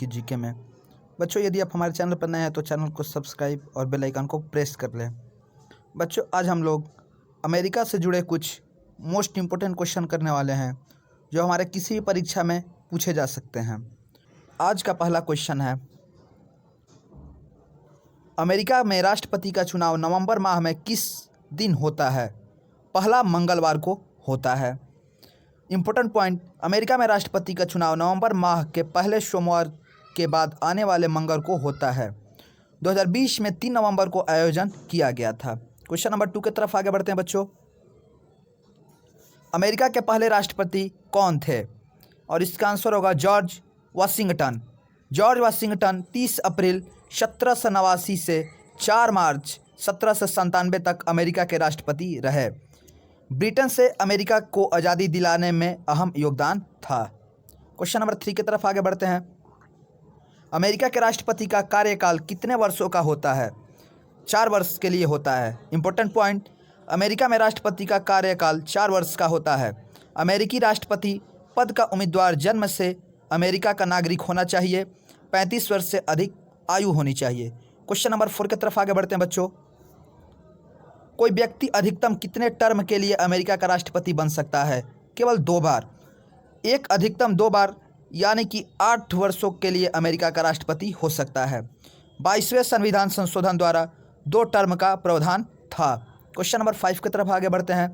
की जीके में। बच्चों, यदि आप हमारे चैनल पर नए हैं तो चैनल को सब्सक्राइब और बेल आइकन को प्रेस कर लें। बच्चों, आज हम लोग अमेरिका से जुड़े कुछ मोस्ट इम्पोर्टेंट क्वेश्चन करने वाले हैं जो हमारे किसी भी परीक्षा में पूछे जा सकते हैं। आज का पहला क्वेश्चन है, अमेरिका में राष्ट्रपति का चुनाव नवंबर माह में किस दिन होता है? पहला मंगलवार को होता है। इम्पोर्टेंट पॉइंट, अमेरिका में राष्ट्रपति का चुनाव नवंबर माह के पहले सोमवार के बाद आने वाले मंगल को होता है। 2020 में 3 नवंबर को आयोजन किया गया था। क्वेश्चन नंबर 2 की तरफ आगे बढ़ते हैं बच्चों। अमेरिका के पहले राष्ट्रपति कौन थे? और इसका आंसर होगा जॉर्ज वाशिंगटन। जॉर्ज वाशिंगटन 30 अप्रैल 1789 से 4 मार्च 1797 तक अमेरिका के राष्ट्रपति रहे। ब्रिटेन से अमेरिका को आज़ादी दिलाने में अहम योगदान था। क्वेश्चन नंबर 3 की तरफ आगे बढ़ते हैं। अमेरिका के राष्ट्रपति का कार्यकाल कितने वर्षों का होता है? 4 वर्ष के लिए होता है। इम्पोर्टेंट पॉइंट, अमेरिका में राष्ट्रपति का कार्यकाल 4 वर्ष का होता है। अमेरिकी राष्ट्रपति पद का उम्मीदवार जन्म से अमेरिका का नागरिक होना चाहिए। 35 वर्ष से अधिक आयु होनी चाहिए। क्वेश्चन नंबर 4 की तरफ आगे बढ़ते हैं बच्चों। कोई व्यक्ति अधिकतम कितने टर्म के लिए अमेरिका का राष्ट्रपति बन सकता है? केवल 2 बार। एक अधिकतम 2 बार यानी कि 8 वर्षों के लिए अमेरिका का राष्ट्रपति हो सकता है। 22वें संविधान संशोधन द्वारा 2 टर्म का प्रावधान था। क्वेश्चन नंबर 5 की तरफ आगे बढ़ते हैं।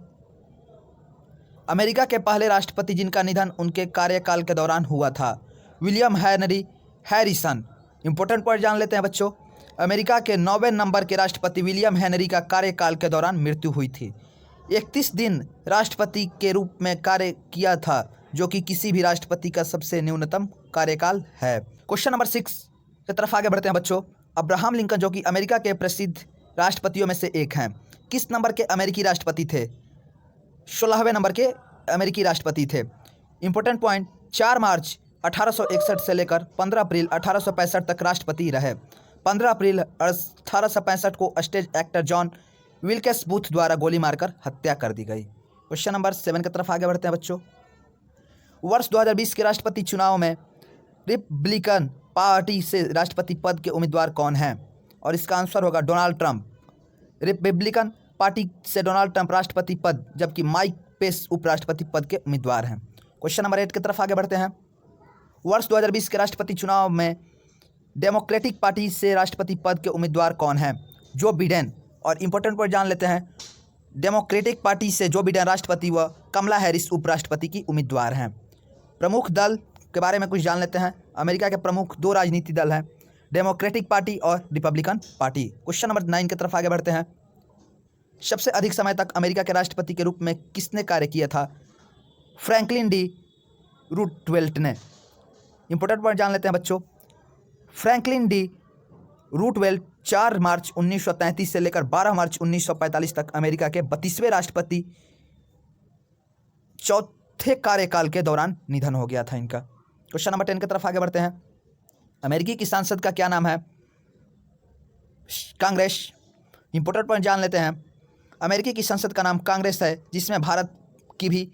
अमेरिका के पहले राष्ट्रपति जिनका निधन उनके कार्यकाल के दौरान हुआ था, William Henry Harrison. Important point जान लेते हैं बच्चों। अमेरिका के 9वें नंबर के राष्ट्रपति विलियम हेनरी का कार्यकाल के दौरान मृत्यु हुई थी। 31 दिन राष्ट्रपति के रूप में कार्य किया था, जो कि किसी भी राष्ट्रपति का सबसे न्यूनतम कार्यकाल है। क्वेश्चन नंबर 6 की तरफ आगे बढ़ते हैं बच्चों। अब्राहम लिंकन, जो कि अमेरिका के प्रसिद्ध राष्ट्रपतियों में से एक हैं, किस नंबर के अमेरिकी राष्ट्रपति थे? 16वें नंबर के अमेरिकी राष्ट्रपति थे। इंपॉर्टेंट पॉइंट, 4 मार्च 1861 से लेकर 15 अप्रैल 1865 तक राष्ट्रपति रहे। 15 अप्रैल 1865 को स्टेज एक्टर जॉन विल्केस बूथ द्वारा गोली मारकर हत्या कर दी गई। क्वेश्चन नंबर 7 की तरफ आगे बढ़ते हैं बच्चों। वर्ष 2020 के राष्ट्रपति चुनाव में रिपब्लिकन पार्टी से राष्ट्रपति पद के उम्मीदवार कौन हैं? और इसका आंसर होगा डोनाल्ड ट्रंप। रिपब्लिकन पार्टी से डोनाल्ड ट्रंप राष्ट्रपति पद, जबकि माइक पेंस उपराष्ट्रपति पद के उम्मीदवार हैं। क्वेश्चन नंबर 8 की तरफ आगे बढ़ते हैं। वर्ष 2020 के राष्ट्रपति चुनाव में डेमोक्रेटिक पार्टी से राष्ट्रपति पद के उम्मीदवार कौन हैं? Joe Biden. और इम्पोर्टेंट पॉइंट जान लेते हैं, डेमोक्रेटिक पार्टी से जो बिडेन राष्ट्रपति व कमला हैरिस उपराष्ट्रपति की उम्मीदवार हैं। प्रमुख दल के बारे में कुछ जान लेते हैं। अमेरिका के प्रमुख 2 राजनीतिक दल हैं, डेमोक्रेटिक पार्टी और रिपब्लिकन पार्टी। क्वेश्चन नंबर 9 की तरफ आगे बढ़ते हैं। सबसे अधिक समय तक अमेरिका के राष्ट्रपति के रूप में किसने कार्य किया था? फ्रैंकलिन डी रूजवेल्ट ने। इंपॉर्टेंट पॉइंट जान लेते हैं बच्चों। फ्रैंकलिन डी रूजवेल्ट 4 मार्च 1933 से लेकर 12 मार्च 1945 तक अमेरिका के 32वें राष्ट्रपति, चौथे कार्यकाल के दौरान निधन हो गया था इनका। क्वेश्चन नंबर 10 की तरफ आगे बढ़ते हैं। अमेरिकी की संसद का क्या नाम है? कांग्रेस। इंपॉर्टेंट पॉइंट जान लेते हैं। अमेरिकी की संसद का नाम कांग्रेस है, जिसमें भारत की भी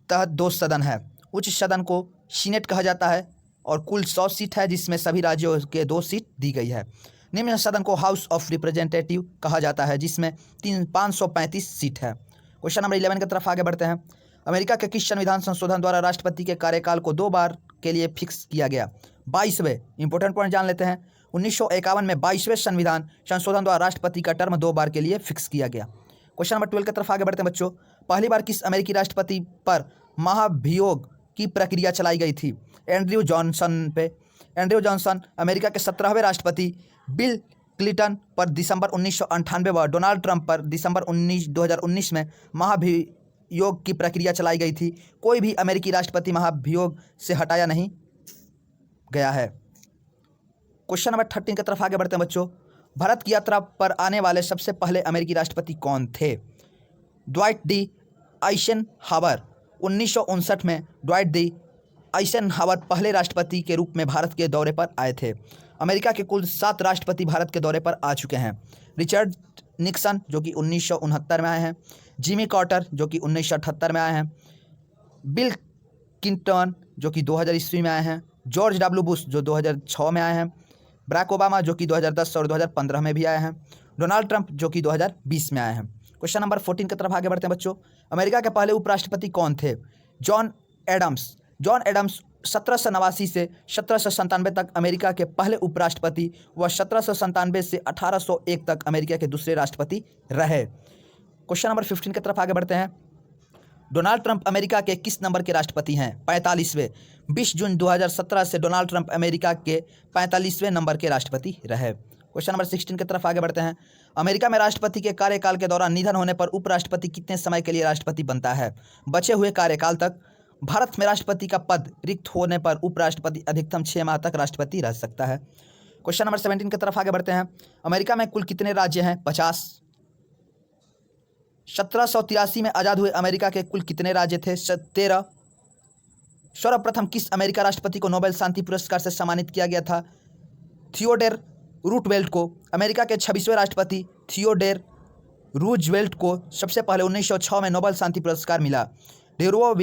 तहत 2 सदन है। उच्च सदन को सीनेट कहा जाता है और कुल 100 सीट है, जिसमें सभी राज्यों के 2 सीट दी गई है। निम्न सदन को हाउस ऑफ रिप्रेजेंटेटिव कहा जाता है, जिसमें 535 सीट है। क्वेश्चन नंबर 11 की तरफ आगे बढ़ते हैं। अमेरिका के किस संविधान संशोधन द्वारा राष्ट्रपति के कार्यकाल को 2 बार के लिए फिक्स किया गया? 22वें। इंपॉर्टेंट पॉइंट जान लेते हैं। 1951 में 22वें संविधान संशोधन द्वारा राष्ट्रपति का टर्म 2 बार के लिए फिक्स किया गया। क्वेश्चन नंबर 12 की तरफ आगे बढ़ते हैं बच्चों। पहली बार किस अमेरिकी राष्ट्रपति पर महाभियोग की प्रक्रिया चलाई गई थी? एंड्रयू जॉनसन पे। एंड्रयू जॉनसन अमेरिका के 17वें राष्ट्रपति, बिल क्लिंटन पर दिसंबर 1998 व डोनाल्ड ट्रंप पर दिसंबर 2019 में महाभियोग की प्रक्रिया चलाई गई थी। कोई भी अमेरिकी राष्ट्रपति महाभियोग से हटाया नहीं गया है। क्वेश्चन नंबर 13 की तरफ आगे बढ़ते हैं बच्चों। भारत की यात्रा पर आने वाले सबसे पहले अमेरिकी राष्ट्रपति कौन थे? Dwight D आइसेनहावर। 1959 में ड्वाइट डी आइसेनहावर पहले राष्ट्रपति के रूप में भारत के दौरे पर आए थे। अमेरिका के कुल 7 राष्ट्रपति भारत के दौरे पर आ चुके हैं। रिचर्ड निक्सन, जो कि 1969 में आए हैं। जिमी कार्टर, जो कि 1978 में आए हैं। बिल क्लिंटन, जो कि 2000 ईस्वी में आए हैं। जॉर्ज डब्ल्यू बुश जो 2006 में आए हैं, बराक ओबामा जो कि 2010 और 2015 में भी आए हैं, डोनाल्ड ट्रंप जो कि 2020 में आए हैं। क्वेश्चन नंबर 14 की तरफ आगे बढ़ते हैं बच्चों। अमेरिका के पहले उपराष्ट्रपति कौन थे? John Adams. जॉन एडम्स 1789 से 1797 तक अमेरिका के पहले उपराष्ट्रपति व 1797 से 1801 तक अमेरिका के दूसरे राष्ट्रपति रहे। क्वेश्चन नंबर 15 की तरफ आगे बढ़ते हैं। डोनाल्ड ट्रंप अमेरिका के किस नंबर के राष्ट्रपति हैं? 45वें। 20 जून 2017 से डोनाल्ड ट्रंप अमेरिका के 45वें नंबर के राष्ट्रपति रहे। क्वेश्चन नंबर 16 की तरफ आगे बढ़ते हैं। अमेरिका में राष्ट्रपति के कार्यकाल के दौरान निधन होने पर उपराष्ट्रपति कितने समय के लिए राष्ट्रपति बनता है? बचे हुए कार्यकाल तक। भारत में राष्ट्रपति का पद रिक्त होने पर उपराष्ट्रपति अधिकतम 6 माह तक राष्ट्रपति रह सकता है। क्वेश्चन नंबर 17 की तरफ आगे बढ़ते हैं। अमेरिका में कुल कितने राज्य हैं? 50। 1783 में आज़ाद हुए अमेरिका के कुल कितने राज्य थे? 13। सर्वप्रथम किस अमेरिका राष्ट्रपति को नोबेल शांति पुरस्कार से सम्मानित किया गया था? थियोडोर रूजवेल्ट को। अमेरिका के 26वें राष्ट्रपति थियोडोर रूजवेल्ट को सबसे पहले 1906 में नोबेल शांति पुरस्कार मिला। डेरोवो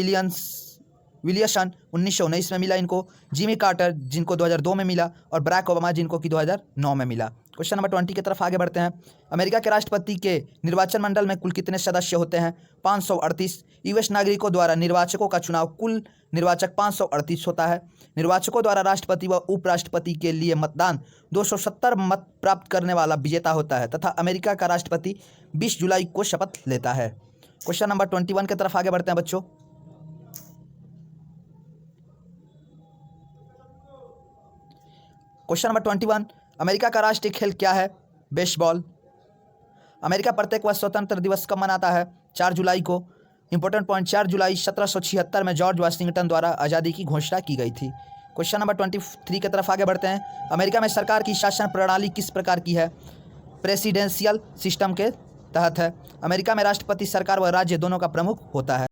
विलियसन 1919 में मिला इनको। जिमी कार्टर जिनको 2002 में मिला, और बराक ओबामा जिनको कि 2009 में मिला। क्वेश्चन नंबर 20 की तरफ आगे बढ़ते हैं। अमेरिका के राष्ट्रपति के निर्वाचन मंडल में कुल कितने सदस्य होते हैं? 538। यूएस नागरिकों द्वारा निर्वाचकों का चुनाव कुल निर्वाचक 538 होता है। निर्वाचकों द्वारा राष्ट्रपति व उपराष्ट्रपति के लिए मतदान 270 मत प्राप्त करने वाला विजेता होता है तथा अमेरिका का राष्ट्रपति 20 जुलाई को शपथ लेता है। क्वेश्चन नंबर 21 की तरफ आगे बढ़ते हैं बच्चों। क्वेश्चन नंबर 21, अमेरिका का राष्ट्रीय खेल क्या है? बेसबॉल। अमेरिका प्रत्येक वर्ष स्वतंत्र दिवस कब मनाता है? 4 जुलाई को। इंपॉर्टेंट पॉइंट, 4 जुलाई 1776 में जॉर्ज वाशिंगटन द्वारा आज़ादी की घोषणा की गई थी। क्वेश्चन नंबर 23 की तरफ आगे बढ़ते हैं। अमेरिका में सरकार की शासन प्रणाली किस प्रकार की है? प्रेसिडेंशियल सिस्टम के तहत है। अमेरिका में राष्ट्रपति सरकार व राज्य दोनों का प्रमुख होता है।